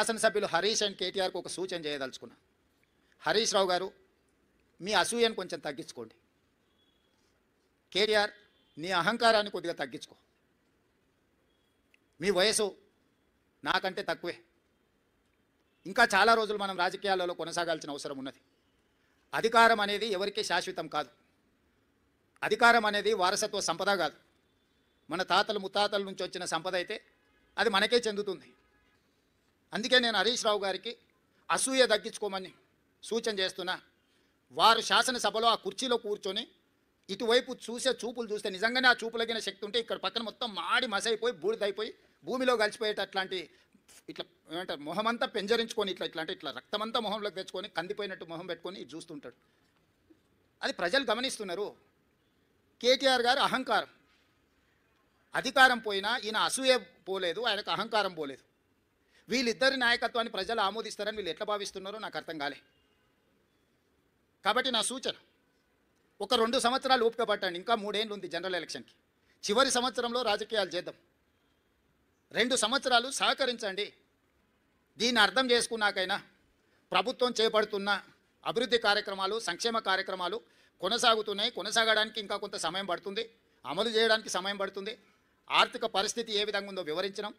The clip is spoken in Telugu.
శాసనసభ్యులు హరీష్ అండ్ కేటీఆర్కు ఒక సూచన చేయదలుచుకున్నా. హరీష్ రావు గారు, మీ అసూయను కొంచెం తగ్గించుకోండి. కేటీఆర్, నీ అహంకారాన్ని కొద్దిగా తగ్గించుకో. మీ వయసు నాకంటే తక్కువే. ఇంకా చాలా రోజులు మనం రాజకీయాలలో కొనసాగాల్సిన అవసరం ఉన్నది. అధికారం అనేది ఎవరికీ శాశ్వతం కాదు. అధికారం అనేది వారసత్వ సంపద కాదు. మన తాతలు ముత్తాతల నుంచి వచ్చిన సంపద అయితే అది మనకే చెందుతుంది. అందుకే నేను హరీష్ రావు గారికి అసూయ తగ్గించుకోమని సూచన చేస్తున్నా. వారు శాసనసభలో ఆ కుర్చీలో కూర్చొని ఇటువైపు చూపులు చూస్తే నిజంగానే ఆ చూపులగిన శక్తి ఉంటే ఇక్కడ పక్కన మొత్తం మాడి మసైపోయి బూడిదైపోయి భూమిలో కలిసిపోయేటట్లాంటి ఇట్లా ఏమంటారు మొహమంతా పెంజరించుకొని ఇట్లా రక్తమంతా మొహంలోకి తెచ్చుకొని కందిపోయినట్టు మొహం పెట్టుకొని ఇది చూస్తుంటాడు. అది ప్రజలు గమనిస్తున్నారు. కేటీఆర్ గారు అహంకారం, అధికారం పోయినా ఈయన అసూయ పోలేదు, ఆయనకు అహంకారం పోలేదు. వీళ్ళిద్దరి నాయకత్వాన్ని ప్రజలు ఆమోదిస్తారని వీళ్ళు ఎట్లా భావిస్తున్నారో నాకు అర్థం కాలే. కాబట్టి నా సూచన, ఒక 2 సంవత్సరాలు ఓపిక పట్టండి. ఇంకా 3 ఏళ్ళు ఉంది జనరల్ ఎలక్షన్కి. చివరి సంవత్సరంలో రాజకీయాలు చేద్దాం. 2 సంవత్సరాలు సహకరించండి. దీన్ని అర్థం చేసుకున్నాకైనా ప్రభుత్వం చేపడుతున్న అభివృద్ధి కార్యక్రమాలు, సంక్షేమ కార్యక్రమాలు కొనసాగుతున్నాయి. కొనసాగడానికి ఇంకా కొంత సమయం పడుతుంది, అమలు చేయడానికి సమయం పడుతుంది. ఆర్థిక పరిస్థితి ఏ విధంగా ఉందో వివరించినాం.